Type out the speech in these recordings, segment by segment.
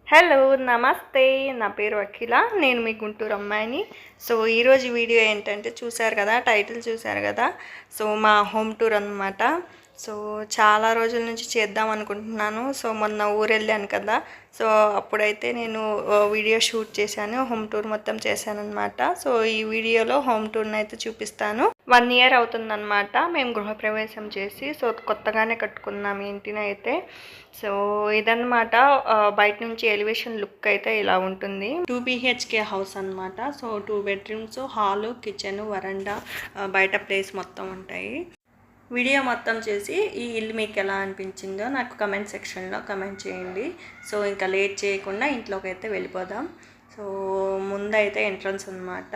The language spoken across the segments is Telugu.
హలో నమస్తే. నా పేరు అఖిల. నేను మీ గుంటూరు అమ్మాయిని. సో ఈరోజు వీడియో ఏంటంటే చూశారు కదా, టైటిల్ చూశారు కదా. సో మా హోమ్ టూర్ అన్నమాట. సో చాలా రోజుల నుంచి చేద్దాం అనుకుంటున్నాను. సో మొన్న ఊరు వెళ్ళాను కదా, సో అప్పుడైతే నేను వీడియో షూట్ చేశాను, హోమ్ టూర్ మొత్తం చేశాను అనమాట. సో ఈ వీడియోలో హోమ్ టూర్ని అయితే చూపిస్తాను. 1 ఇయర్ అవుతుందన్నమాట మేము గృహప్రవేశం చేసి. సో కొత్తగానే కట్టుకున్నాం ఇంటిని అయితే. సో ఇదన్నమాట బయట నుంచి ఎలివేషన్ లుక్ అయితే ఇలా ఉంటుంది. 2 BHK హౌస్ అనమాట. సో 2 బెడ్రూమ్స్, హాలు, కిచెన్, వరండా, బయట ప్లేస్ మొత్తం ఉంటాయి. వీడియో మొత్తం చేసి ఈ ఇల్లు మీకు ఎలా అనిపించిందో నాకు కమెంట్ సెక్షన్లో కమెంట్ చేయండి. సో ఇంకా లేట్ చేయకుండా ఇంట్లోకి అయితే వెళ్ళిపోదాం. సో ముందైతే ఎంట్రన్స్ అనమాట.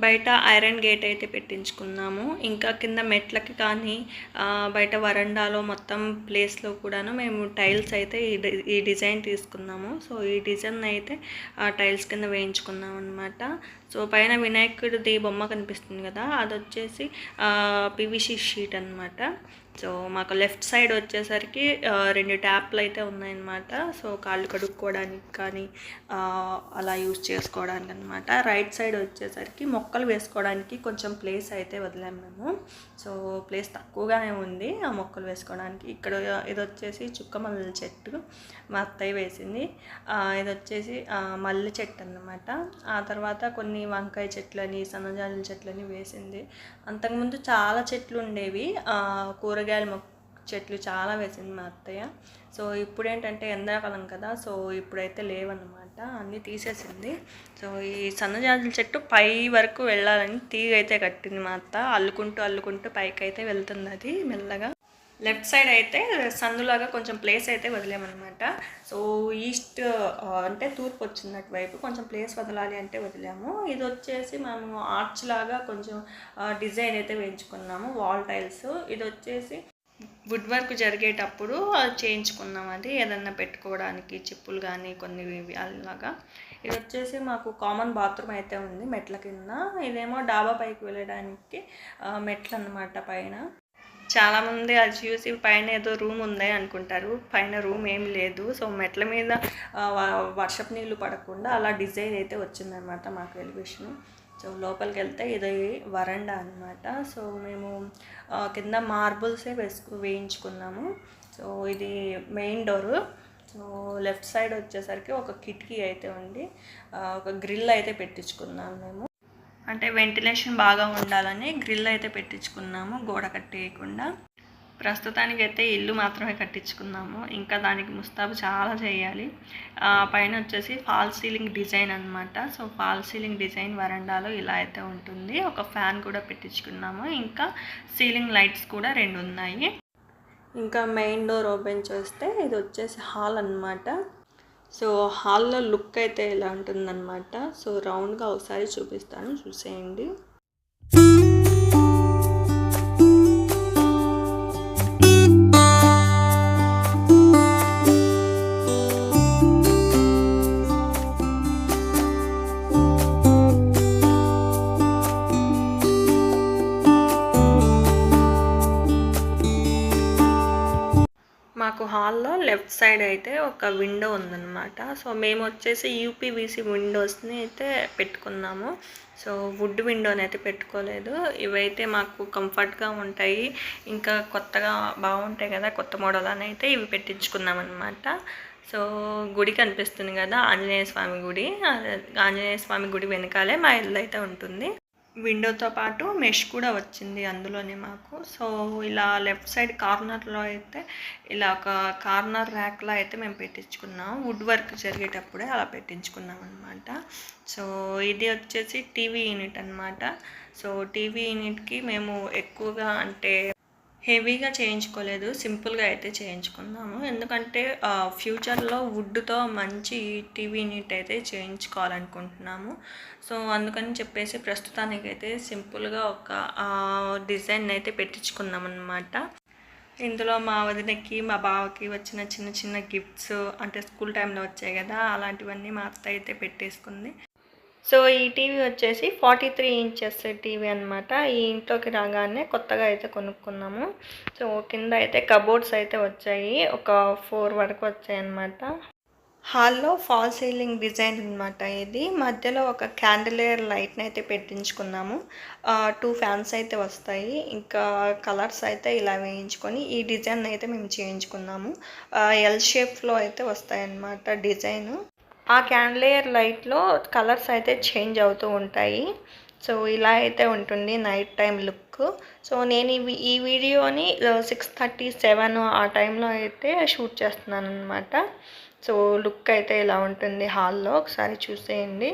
బయట ఐరన్ గేట్ అయితే పెట్టించుకున్నాము. ఇంకా కింద మెట్లకి కానీ బయట వరండాలో మొత్తం ప్లేస్లో కూడాను మేము టైల్స్ అయితే ఈ డిజైన్ తీసుకున్నాము. సో ఈ డిజైన్ అయితే టైల్స్ కింద వేయించుకున్నాం అనమాట. సో పైన వినాయకుడిది బొమ్మ కనిపిస్తుంది కదా, అది వచ్చేసి PVC షీట్ అనమాట. సో మాకు లెఫ్ట్ సైడ్ వచ్చేసరికి 2 ట్యాప్లు అయితే ఉన్నాయన్నమాట. సో కాళ్ళు కడుక్కోవడానికి కానీ అలా యూజ్ చేసుకోవడానికి అనమాట. రైట్ సైడ్ వచ్చేసరికి మొక్కలు వేసుకోవడానికి కొంచెం ప్లేస్ అయితే వదిలాము మేము. సో ప్లేస్ తక్కువగానే ఉంది ఆ మొక్కలు వేసుకోవడానికి. ఇక్కడ ఇది వచ్చేసి చుక్కమల్లె చెట్టు మా అత్తయ్య వేసింది. ఇది వచ్చేసి మల్లె చెట్టు అన్నమాట. ఆ తర్వాత కొన్ని వంకాయ చెట్లని, సన్నజాజుల చెట్లని వేసింది. అంతకుముందు చాలా చెట్లు ఉండేవి, కూరగాయల చెట్లు చాలా వేసింది మా అత్తయ్య. సో ఇప్పుడు ఏంటంటే ఎండాకాలం కదా, సో ఇప్పుడైతే లేవన్నమాట, అన్నీ తీసేసింది. సో ఈ సన్నజాజుల చెట్టు పై వరకు వెళ్ళాలని తీగ అయితే కట్టింది మా అత్త. అల్లుకుంటూ పైకి అయితే వెళ్తుంది అది మెల్లగా. లెఫ్ట్ సైడ్ అయితే సందులాగా కొంచెం ప్లేస్ అయితే వదిలామన్నమాట. సో ఈస్ట్ అంటే తూర్పు వచ్చినట్టు వైపు కొంచెం ప్లేస్ వదలాలి అంటే వదిలాము. ఇది వచ్చేసి మేము ఆర్చ్ లాగా కొంచెం డిజైన్ అయితే వేయించుకున్నాము, వాల్ టైల్స్. ఇది వచ్చేసి వుడ్ వర్క్ జరిగేటప్పుడు చేయించుకున్నాం, అది ఏదన్నా పెట్టుకోవడానికి చిప్పులు కానీ కొన్ని అలాగా. ఇది వచ్చేసి మాకు కామన్ బాత్రూమ్ అయితే ఉంది మెట్ల కింద. ఇదేమో డాబా పైకి వెళ్ళడానికి మెట్లు అన్నమాట పైన. చాలామంది అది చూసి పైన ఏదో రూమ్ ఉంది అనుకుంటారు, పైన రూమ్ ఏం లేదు. సో మెట్ల మీద వర్షపు నీళ్ళు పడకుండా అలా డిజైన్ అయితే వచ్చిందనమాట మాకు ఎలివేషను. సో లోపలికి వెళ్తే ఇది వరండా అనమాట. సో మేము కింద మార్బుల్సే వేయించుకున్నాము. సో ఇది main door. So left side వచ్చేసరికి ఒక కిటికీ అయితే ఉంది, ఒక గ్రిల్ అయితే పెట్టించుకున్నాము మేము. అంటే వెంటిలేషన్ బాగా ఉండాలని గ్రిల్ అయితే పెట్టించుకున్నాము, గోడ కట్టేయకుండా. ప్రస్తుతానికి అయితే ఇల్లు మాత్రమే కట్టించుకున్నాము, ఇంకా దానికి ముస్తాబు చాలా చేయాలి. పైన వచ్చేసి ఫాల్ సీలింగ్ డిజైన్ అనమాట. సో ఫాల్ సీలింగ్ డిజైన్ వరండాలో ఇలా అయితే ఉంటుంది. ఒక ఫ్యాన్ కూడా పెట్టించుకున్నాము, ఇంకా సీలింగ్ లైట్స్ కూడా 2 ఉన్నాయి. ఇంకా మెయిన్ డోర్ ఓపెన్ చేస్తే ఇది వచ్చేసి హాల్ అనమాట. సో హాల్లో లుక్ అయితే ఇలా ఉంటుందన్నమాట. సో రౌండ్గా ఒకసారి చూపిస్తాను, చూసేయండి. మాకు హాల్లో లెఫ్ట్ సైడ్ అయితే ఒక విండో ఉందన్నమాట. సో మేము వచ్చేసి UPVC విండోస్ని అయితే పెట్టుకున్నాము. సో వుడ్ విండోని అయితే పెట్టుకోలేదు. ఇవైతే మాకు కంఫర్ట్గా ఉంటాయి, ఇంకా కొత్తగా బాగుంటాయి కదా, కొత్త మోడల్ అని అయితే ఇవి పెట్టించుకున్నాం అనమాట. సో గుడి కనిపిస్తుంది కదా, ఆంజనేయ స్వామి గుడి. ఆంజనేయ స్వామి గుడి వెనకాలే మా ఇల్లు అయితే ఉంటుంది. విండోతో పాటు మెష్ కూడా వచ్చింది అందులోనే మాకు. సో ఇలా లెఫ్ట్ సైడ్ కార్నర్లో అయితే ఇలా ఒక కార్నర్ ర్యాక్లా అయితే మేము పెట్టించుకున్నాం, వుడ్ వర్క్ జరిగేటప్పుడే అలా పెట్టించుకున్నాం అనమాట. సో ఇది వచ్చేసి టీవీ యూనిట్ అనమాట. సో టీవీ యూనిట్కి మేము ఎక్కువగా అంటే హెవీగా చేయించుకోలేదు, సింపుల్గా అయితే చేయించుకున్నాము. ఎందుకంటే ఫ్యూచర్లో వుడ్తో మంచి టీవీ యూనిట్ అయితే చేయించుకోవాలనుకుంటున్నాము. సో అందుకని చెప్పేసి ప్రస్తుతానికైతే సింపుల్గా ఒక డిజైన్ అయితే పెట్టించుకున్నాం అన్నమాట. ఇందులో మా వదినకి, మా బావకి వచ్చిన చిన్న గిఫ్ట్స్, అంటే స్కూల్ టైంలో వచ్చాయి కదా, అలాంటివన్నీ మా అత్త అయితే పెట్టేసుకుంది. సో ఈ టీవీ వచ్చేసి 43 ఇంచెస్ టీవీ అనమాట. ఈ ఇంట్లోకి రాగానే కొత్తగా అయితే కొనుక్కున్నాము. సో కింద అయితే కబోర్డ్స్ అయితే వచ్చాయి, ఒక 4 వరకు వచ్చాయి అన్నమాట. హాల్లో ఫాల్ సీలింగ్ డిజైన్ అనమాట ఇది. మధ్యలో ఒక క్యాండిలియర్ లైట్ని అయితే పెట్టించుకున్నాము. 2 ఫ్యాన్స్ అయితే వస్తాయి. ఇంకా కలర్స్ అయితే ఇలా వేయించుకొని ఈ డిజైన్ అయితే మేము చేయించుకున్నాము. ఎల్ షేప్లో అయితే వస్తాయన్నమాట డిజైను. ఆ క్యాండిలియర్ లైట్లో కలర్స్ అయితే చేంజ్ అవుతూ ఉంటాయి. సో ఇలా అయితే ఉంటుంది నైట్ టైం లుక్. సో నేను ఈ వీడియోని 6:37 ఆ టైంలో అయితే షూట్ చేస్తున్నాను అనమాట. సో లుక్ అయితే ఇలా ఉంటుంది హాల్లో, ఒకసారి చూసేయండి.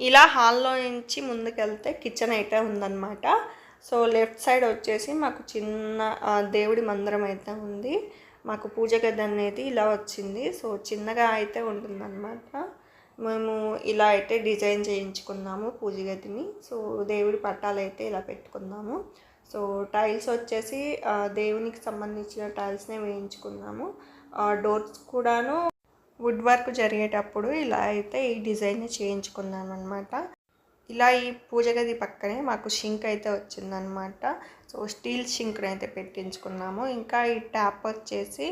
ఇలా హాల్లో నుంచి ముందుకెళ్తే కిచెన్ అయితే ఉందన్నమాట. సో లెఫ్ట్ సైడ్ వచ్చేసి మాకు చిన్న దేవుడి మందిరం అయితే ఉంది. మాకు పూజ గది అనేది ఇలా వచ్చింది. సో చిన్నగా అయితే ఉంటుందన్నమాట. మేము ఇలా అయితే డిజైన్ చేయించుకున్నాము పూజ గదిని. సో దేవుడి పట్టాలు అయితే ఇలా పెట్టుకున్నాము. సో టైల్స్ వచ్చేసి దేవునికి సంబంధించిన టైల్స్నే వేయించుకున్నాము. డోర్స్ కూడాను వుడ్ వర్క్ జరిగేటప్పుడు ఇలా అయితే ఈ డిజైన్ చేయించుకున్నాను అనమాట. ఇలా ఈ పూజ గది పక్కనే మాకు షింక్ అయితే వచ్చిందనమాట. సో స్టీల్ షింక్ని అయితే పెట్టించుకున్నాము. ఇంకా ఈ ట్యాప్ వచ్చేసి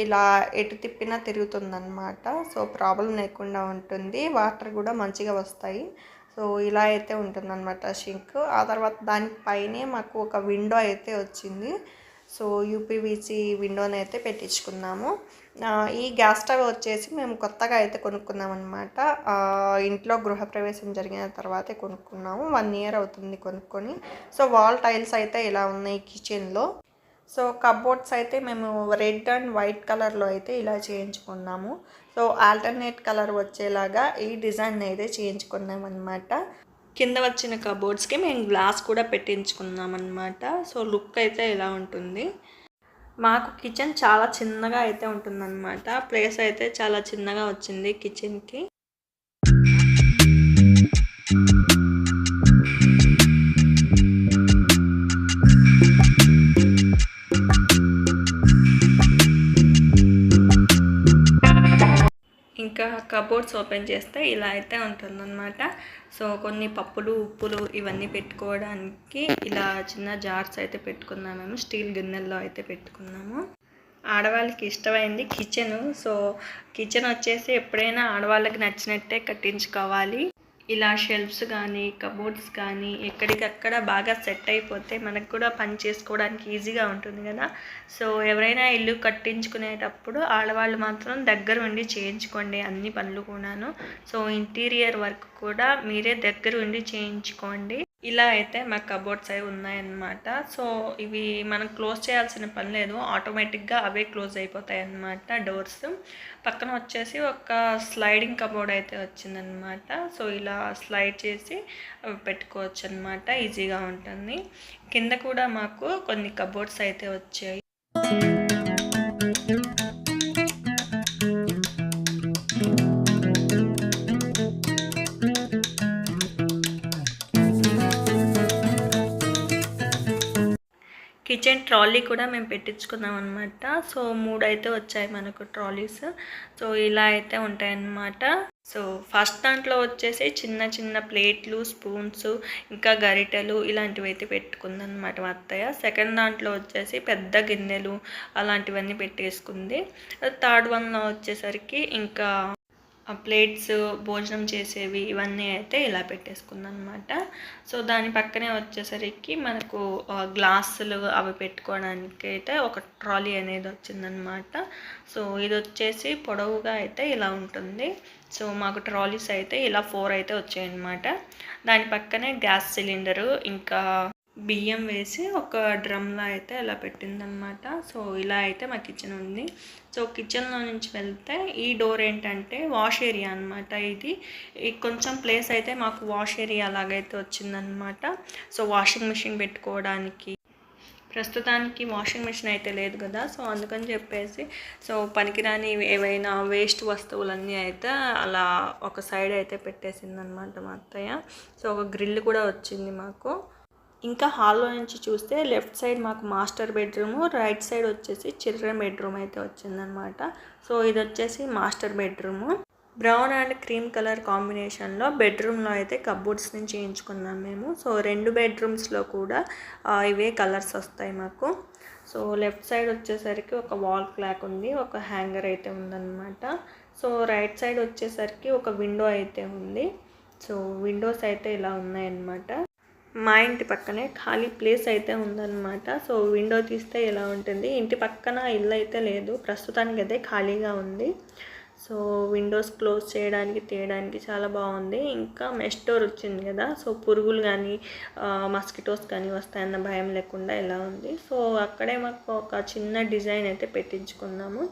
ఇలా ఎటు తిప్పినా తిరుగుతుందన్నమాట. సో ప్రాబ్లం లేకుండా ఉంటుంది, వాటర్ కూడా మంచిగా వస్తాయి. సో ఇలా అయితే ఉంటుందన్నమాట షింక్. ఆ తర్వాత దానిపైనే మాకు ఒక విండో అయితే వచ్చింది. సో యూపీవీసీ విండోని అయితే పెట్టించుకున్నాము. ఈ గ్యాస్ స్టవ్ వచ్చేసి మేము కొత్తగా అయితే కొనుక్కున్నాం అనమాట. ఇంట్లో గృహప్రవేశం జరిగిన తర్వాతే కొనుక్కున్నాము. 1 ఇయర్ అవుతుంది కొనుక్కొని. సో వాల్ టైల్స్ అయితే ఇలా ఉన్నాయి కిచెన్లో. సో కబోర్డ్స్ అయితే మేము రెడ్ అండ్ వైట్ కలర్లో అయితే ఇలా చేయించుకున్నాము. సో ఆల్టర్నేట్ కలర్ వచ్చేలాగా ఈ డిజైన్ అయితే చేయించుకున్నాం అనమాట. కింద వచ్చిన కబోర్డ్స్కి మేము గ్లాస్ కూడా పెట్టించుకున్నాం అనమాట. సో లుక్ అయితే ఇలా ఉంటుంది. మాకు కిచెన్ చాలా చిన్నగా అయితే ఉంటుందన్నమాట. ప్లేస్ అయితే చాలా చిన్నగా వచ్చింది కిచెన్కి. ఇంకా కబోర్డ్స్ ఓపెన్ చేస్తే ఇలా అయితే ఉంటుందన్నమాట. సో కొన్ని పప్పులు, ఉప్పులు ఇవన్నీ పెట్టుకోవడానికి ఇలా చిన్న జార్స్ అయితే పెట్టుకున్నాము. మేము స్టీల్ గిన్నెల్లో అయితే పెట్టుకున్నాము. ఆడవాళ్ళకి ఇష్టమైంది కిచెను. సో కిచెన్ వచ్చేసి ఎప్పుడైనా ఆడవాళ్ళకి నచ్చినట్టే కట్టించుకోవాలి. ఇలా షెల్ఫ్స్ కానీ కబోర్డ్స్ కానీ ఎక్కడికక్కడ బాగా సెట్ అయిపోతే మనకు కూడా పని చేసుకోవడానికి ఈజీగా ఉంటుంది కదా. సో ఎవరైనా ఇల్లు కట్టించుకునేటప్పుడు ఆడవాళ్ళు మాత్రం దగ్గర ఉండి చేయించుకోండి అన్ని పనులు కూడాను. సో ఇంటీరియర్ వర్క్ కూడా మీరే దగ్గర ఉండి చేయించుకోండి. ఇలా అయితే మా కబోర్డ్స్ అవి ఉన్నాయన్నమాట. సో ఇవి మనం క్లోజ్ చేయాల్సిన పని లేదు, ఆటోమేటిక్గా అవే క్లోజ్ అయిపోతాయి అన్నమాట డోర్స్. పక్కన వచ్చేసి ఒక స్లైడింగ్ కబోర్డ్ అయితే వచ్చిందనమాట. సో ఇలా స్లైడ్ చేసి పెట్టుకోవచ్చు అనమాట, ఈజీగా ఉంటుంది. కింద కూడా మాకు కొన్ని కబోర్డ్స్ అయితే వచ్చాయి. కిచెన్ ట్రాలీ కూడా మేము పెట్టించుకున్నాం అనమాట. సో 3 అయితే వచ్చాయి మనకు ట్రాలీస్. సో ఇలా అయితే ఉంటాయన్నమాట. సో ఫస్ట్ దాంట్లో వచ్చేసి చిన్న చిన్న ప్లేట్లు, స్పూన్స్, ఇంకా గరిటెలు ఇలాంటివి అయితే పెట్టుకుందనమాట మా అత్తయ్య. సెకండ్ దాంట్లో వచ్చేసి పెద్ద గిన్నెలు అలాంటివన్నీ పెట్టేసుకుంది. థర్డ్ వన్లో వచ్చేసరికి ఇంకా ప్లేట్స్, భోజనం చేసేవి ఇవన్నీ అయితే ఇలా పెట్టేసుకుందాం అనమాట. సో దాని పక్కనే వచ్చేసరికి మనకు గ్లాసులు అవి పెట్టుకోవడానికి అయితే ఒక ట్రాలీ అనేది వచ్చిందనమాట. సో ఇది వచ్చేసి పొడవుగా అయితే ఇలా ఉంటుంది. సో మాకు ట్రాలీస్ అయితే ఇలా 4 అయితే వచ్చాయన్నమాట. దాని పక్కనే గ్యాస్ సిలిండరు ఇంకా బియ్యం వేసి ఒక డ్రమ్లో అయితే అలా పెట్టిందనమాట. సో ఇలా అయితే మా కిచెన్ ఉంది. సో కిచెన్లో నుంచి వెళ్తే ఈ డోర్ ఏంటంటే వాష్ ఏరియా అనమాట. ఇది కొంచెం ప్లేస్ అయితే మాకు వాష్ ఏరియా అలాగైతే వచ్చిందనమాట. సో వాషింగ్ మిషన్ పెట్టుకోవడానికి, ప్రస్తుతానికి వాషింగ్ మిషన్ అయితే లేదు కదా, సో అందుకని చెప్పేసి సో పనికిరాని ఏవైనా వేస్ట్ వస్తువులన్నీ అయితే అలా ఒక సైడ్ అయితే పెట్టేసిందనమాట మా అత్తయ్య. సో ఒక గ్రిల్ కూడా వచ్చింది మాకు. ఇంకా హాల్లో నుంచి చూస్తే లెఫ్ట్ సైడ్ మాకు మాస్టర్ బెడ్రూము, రైట్ సైడ్ వచ్చేసి చిల్డ్రన్ బెడ్రూమ్ అయితే వచ్చిందనమాట. సో ఇది వచ్చేసి master bedroom. Brown and cream colour కాంబినేషన్లో బెడ్రూమ్లో అయితే కబోర్డ్స్ని చేయించుకున్నాం మేము. సో 2 బెడ్రూమ్స్లో కూడా ఇవే కలర్స్ వస్తాయి మాకు. సో లెఫ్ట్ సైడ్ వచ్చేసరికి ఒక వాల్ క్లాక్ ఉంది, ఒక హ్యాంగర్ అయితే ఉందన్నమాట. సో రైట్ సైడ్ వచ్చేసరికి ఒక విండో అయితే ఉంది. సో విండోస్ అయితే ఇలా ఉన్నాయన్నమాట. మా ఇంటి పక్కనే ఖాళీ ప్లేస్ అయితే ఉందన్నమాట. సో విండో తీస్తే ఎలా ఉంటుంది, ఇంటి పక్కన ఇల్లు అయితే లేదు, ప్రస్తుతానికి అయితే ఖాళీగా ఉంది. సో విండోస్ క్లోజ్ చేయడానికి తీయడానికి చాలా బాగుంది. ఇంకా మెష్ డోర్ వచ్చింది కదా, సో పురుగులు కానీ మస్కిటోస్ కానీ వస్తాయన్న భయం లేకుండా ఇలా ఉంది. సో అక్కడే మాకు ఒక చిన్న డిజైన్ అయితే పెట్టించుకున్నాము.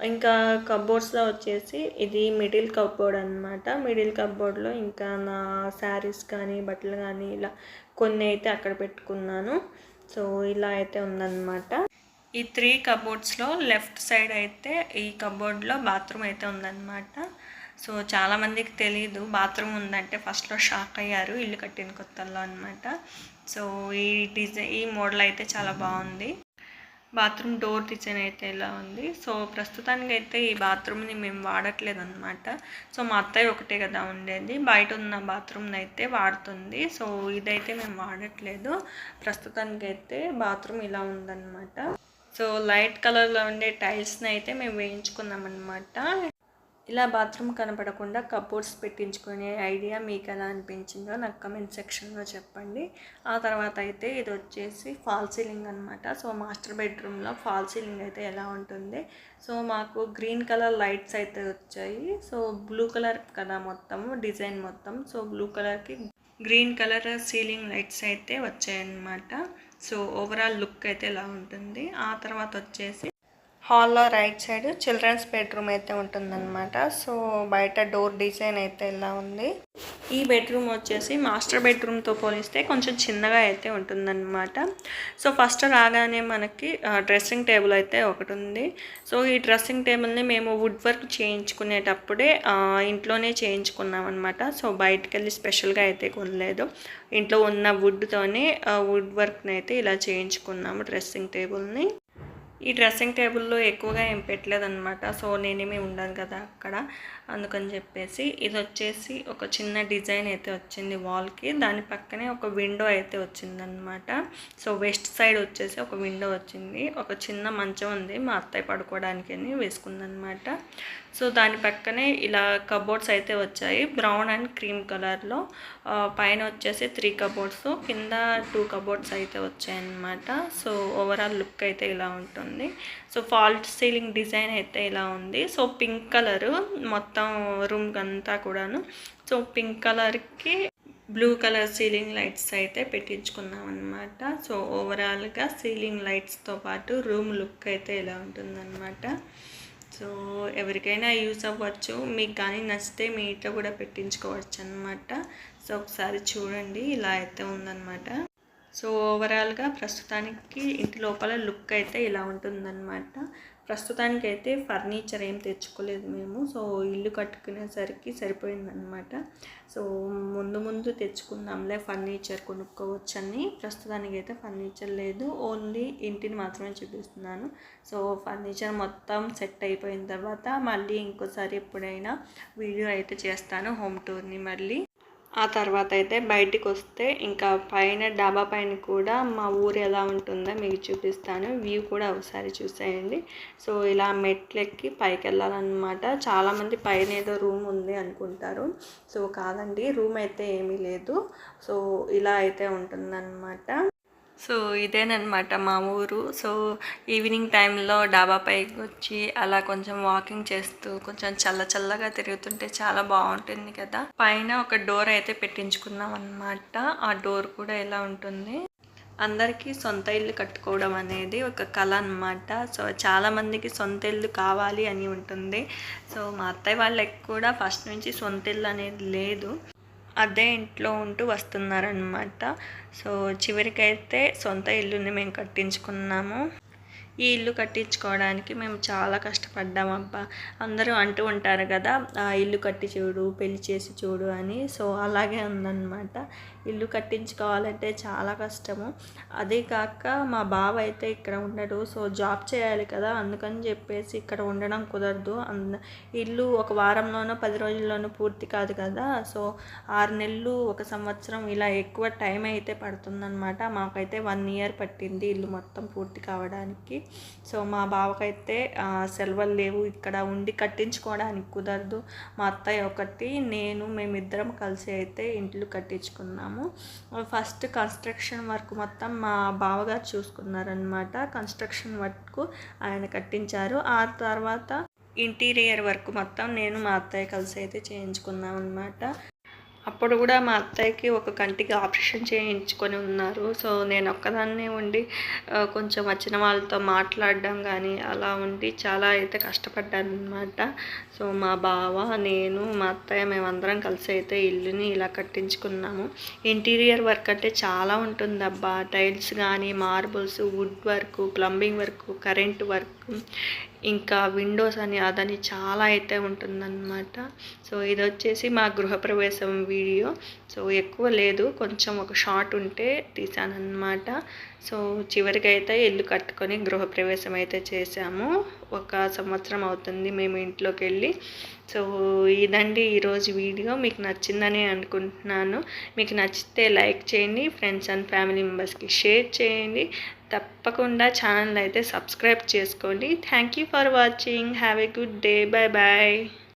ఇంకా కబోర్డ్స్లో వచ్చేసి ఇది మిడిల్ కబోర్డ్ అనమాట. మిడిల్ కబోర్డ్లో ఇంకా నా శారీస్ కానీ బట్టలు కానీ ఇలా కొన్ని అయితే అక్కడ పెట్టుకున్నాను. సో ఇలా అయితే ఉందన్నమాట. ఈ 3 కబోర్డ్స్లో లెఫ్ట్ సైడ్ అయితే ఈ కబోర్డ్లో బాత్రూమ్ అయితే ఉందన్నమాట. సో చాలామందికి తెలీదు బాత్రూమ్ ఉందంటే, ఫస్ట్లో షాక్ అయ్యారు ఇల్లు కట్టిన కొత్తల్లో అనమాట. సో ఈ మోడల్ అయితే చాలా బాగుంది. బాత్రూమ్ డోర్ డిజైన్ అయితే ఇలా ఉంది. సో ప్రస్తుతానికి అయితే ఈ బాత్రూమ్ని మేము వాడట్లేదు అనమాట. సో మా అత్తయ్య ఒకటే కదా ఉండేది, బయట ఉన్న బాత్రూమ్ని అయితే వాడుతుంది. సో ఇదైతే మేము వాడట్లేదు. ప్రస్తుతానికి అయితే బాత్రూమ్ ఇలా ఉందన్నమాట. సో లైట్ కలర్లో ఉండే టైల్స్ని అయితే మేము వేయించుకున్నాం అనమాట. ఇలా బాత్రూమ్ కనపడకుండా కబోర్డ్స్ పెట్టించుకునే ఐడియా మీకు ఎలా అనిపించిందో నాకు కమెంట్ సెక్షన్లో చెప్పండి. ఆ తర్వాత అయితే ఇది వచ్చేసి ఫాల్ సీలింగ్ అనమాట. సో మాస్టర్ బెడ్రూమ్లో ఫాల్ సీలింగ్ అయితే ఎలా ఉంటుంది. సో మాకు గ్రీన్ కలర్ లైట్స్ అయితే వచ్చాయి. సో బ్లూ కలర్ కదా మొత్తము డిజైన్ మొత్తం. సో బ్లూ కలర్కి గ్రీన్ కలర్ సీలింగ్ లైట్స్ అయితే వచ్చాయన్నమాట. సో ఓవరాల్ లుక్ అయితే ఇలా ఉంటుంది. ఆ తర్వాత వచ్చేసి హాల్లో రైట్ సైడ్ చిల్డ్రన్స్ బెడ్రూమ్ అయితే ఉంటుందన్నమాట. సో బయట డోర్ డిజైన్ అయితే ఇలా ఉంది. ఈ బెడ్రూమ్ వచ్చేసి మాస్టర్ బెడ్రూమ్తో పోలిస్తే కొంచెం చిన్నగా అయితే ఉంటుందన్నమాట. సో ఫస్ట్ రాగానే మనకి డ్రెస్సింగ్ టేబుల్ అయితే ఒకటి ఉంది. సో ఈ డ్రెస్సింగ్ టేబుల్ని మేము వుడ్ వర్క్ చేయించుకునేటప్పుడే ఇంట్లోనే చేయించుకున్నాం అనమాట. సో బయటకు వెళ్ళి స్పెషల్గా అయితే కొనలేదు, ఇంట్లో ఉన్న వుడ్తోనే వుడ్ వర్క్ని అయితే ఇలా చేయించుకున్నాము డ్రెస్సింగ్ టేబుల్ని. ఈ డ్రెస్సింగ్ టేబుల్లో ఎక్కువగా ఏం పెట్టలేదన్నమాట. సో నేనేమి ఉండను కదా అక్కడ, అందుకని చెప్పేసి ఇది వచ్చేసి ఒక చిన్న డిజైన్ అయితే వచ్చింది వాల్కి. దాని పక్కనే ఒక విండో అయితే వచ్చిందనమాట. సో వెస్ట్ సైడ్ వచ్చేసి ఒక విండో వచ్చింది. ఒక చిన్న మంచం ఉంది, మా అత్తయ్య పడుకోవడానికి అని వేసుకుందనమాట. సో దాని పక్కనే ఇలా కబోర్డ్స్ అయితే వచ్చాయి బ్రౌన్ అండ్ క్రీమ్ కలర్లో. పైన వచ్చేసి 3 కబోర్డ్స్, కింద 2 కబోర్డ్స్ అయితే వచ్చాయన్నమాట. సో ఓవరాల్ లుక్ అయితే ఇలా ఉంటుంది. సో ఫాల్ట్ సీలింగ్ డిజైన్ అయితే ఇలా ఉంది. సో పింక్ కలరు మొత్తం రూమ్ అంతా కూడాను. సో పింక్ కలర్కి బ్లూ కలర్ సీలింగ్ లైట్స్ అయితే పెట్టించుకున్నాం అనమాట. సో ఓవరాల్గా సీలింగ్ లైట్స్తో పాటు రూమ్ లుక్ అయితే ఇలా ఉంటుందన్నమాట. సో ఎవరికైనా యూజ్ అవ్వచ్చు, మీకు కానీ నచ్చితే మీ ఇంట్లో కూడా పెట్టించుకోవచ్చు అనమాట. సో ఒకసారి చూడండి, ఇలా అయితే ఉందన్నమాట. సో ఓవరాల్గా ప్రస్తుతానికి ఇంటి లోపల లుక్ అయితే ఇలా ఉంటుందన్నమాట. ప్రస్తుతానికి అయితే ఫర్నిచర్ ఏం తెచ్చుకోలేదు మేము. సో ఇల్లు కట్టుకునేసరికి సరిపోయిందనమాట. సో ముందు తెచ్చుకుందాంలే ఫర్నిచర్ కొనుక్కోవచ్చని. ప్రస్తుతానికి అయితే ఫర్నిచర్ లేదు, ఓన్లీ ఇంటిని మాత్రమే చూపిస్తున్నాను. సో ఫర్నిచర్ మొత్తం సెట్ అయిపోయిన తర్వాత మళ్ళీ ఇంకోసారి ఎప్పుడైనా వీడియో అయితే చేస్తాను హోమ్ టూర్ని మళ్ళీ. ఆ తర్వాత అయితే బయటికి వస్తే ఇంకా పైన డాబా పైన కూడా మా ఊరు ఎలా ఉంటుందో మీకు చూపిస్తాను. వ్యూ కూడా ఒకసారి చూసేయండి. సో ఇలా మెట్లెక్కి పైకి వెళ్ళాలన్నమాట. చాలామంది పైన ఏదో రూమ్ ఉంది అనుకుంటారు. సో కాదండి, రూమ్ అయితే ఏమీ లేదు. సో ఇలా అయితే ఉంటుందన్నమాట. సో ఇదేనమాట మా ఊరు. సో ఈవినింగ్ టైంలో డాబా పైకి వచ్చి అలా కొంచెం వాకింగ్ చేస్తూ కొంచెం చల్లగా తిరుగుతుంటే చాలా బాగుంటుంది కదా. పైన ఒక డోర్ అయితే పెట్టించుకున్నాం అన్నమాట. ఆ డోర్ కూడా ఎలా ఉంటుంది, అందరికీ సొంత ఇల్లు కట్టుకోవడం అనేది ఒక కళ అన్నమాట. సో చాలామందికి సొంత ఇల్లు కావాలి అని ఉంటుంది. సో మా అత్తయ్య వాళ్ళకి కూడా ఫస్ట్ నుంచి సొంత ఇల్లు అనేది లేదు. అదే ఇంట్లో ఉంటూ వస్తున్నారనమాట. సో చివరికైతే సొంత ఇల్లుని మేము కట్టించుకున్నాము. ఈ ఇల్లు కట్టించుకోవడానికి మేము చాలా కష్టపడ్డాం అబ్బా. అందరూ అంటూ ఉంటారు కదా, ఇల్లు కట్టి చూడు, పెళ్లి చేసి చూడు అని. సో అలాగే ఉందన్నమాట. ఇల్లు కట్టించుకోవాలంటే చాలా కష్టము. అదే కాక మా బావ అయితే ఇక్కడ ఉండడు. సో జాబ్ చేయాలి కదా, అందుకని చెప్పేసి ఇక్కడ ఉండడం కుదరదు. ఇల్లు ఒక వారంలోనో 10 రోజుల్లోనూ పూర్తి కాదు కదా. సో 6 నెలలు, 1 సంవత్సరం ఇలా ఎక్కువ టైం అయితే పడుతుందన్నమాట. మాకైతే 1 ఇయర్ పట్టింది ఇల్లు మొత్తం పూర్తి కావడానికి. సో మా బావకైతే సెలవులు లేవు, ఇక్కడ ఉండి కట్టించుకోవడానికి కుదరదు. మా అత్తయ్య ఒకటి, మేమిద్దరం కలిసి అయితే ఇంట్లో కట్టించుకున్నాము. ఫస్ట్ కన్స్ట్రక్షన్ వర్క్ మొత్తం మా బావగారు చూసుకున్నారనమాట. కన్స్ట్రక్షన్ వర్క్ ఆయన కట్టించారు. ఆ తర్వాత ఇంటీరియర్ వర్క్ మొత్తం నేను మా అత్తయ్య కలిసి అయితే చేయించుకున్నాం అనమాట. అప్పుడు కూడా మా అత్తయ్యకి ఒక కంటికి ఆపరేషన్ చేయించుకొని ఉన్నారు. సో నేను ఒక్కదాన్నే ఉండి కొంచెం వచ్చిన వాళ్ళతో మాట్లాడడం కానీ అలా ఉండి చాలా అయితే కష్టపడ్డాను అనమాట. సో మా బావ, నేను, మా అత్తయ్య మేమందరం కలిసి అయితే ఇల్లుని ఇలా కట్టించుకున్నాము. ఇంటీరియర్ వర్క్ అంటే చాలా ఉంటుంది అబ్బా. టైల్స్ కానీ, marbles, wood work, plumbing work, current work, ఇంకా విండోస్ అని అదని చాలా అయితే ఉంటుందన్నమాట. సో ఇది వచ్చేసి మా గృహప్రవేశం వీడియో. సో ఎక్కువ లేదు, కొంచెం ఒక షార్ట్ ఉంటే తీసానన్నమాట. సో చివరికి అయితే ఇల్లు కట్టుకొని గృహప్రవేశం అయితే చేసాము. 1 సంవత్సరం అవుతుంది మేము ఇంట్లోకి వెళ్ళి. సో ఇదండి ఈరోజు వీడియో. మీకు నచ్చిందని అనుకుంటున్నాను. మీకు నచ్చితే లైక్ చేయండి, ఫ్రెండ్స్ అండ్ ఫ్యామిలీ మెంబర్స్కి షేర్ చేయండి. తప్పకుండా ఛానల్ అయితే సబ్స్క్రైబ్ చేసుకోండి. Thank you for watching. Have a good day. Bye bye.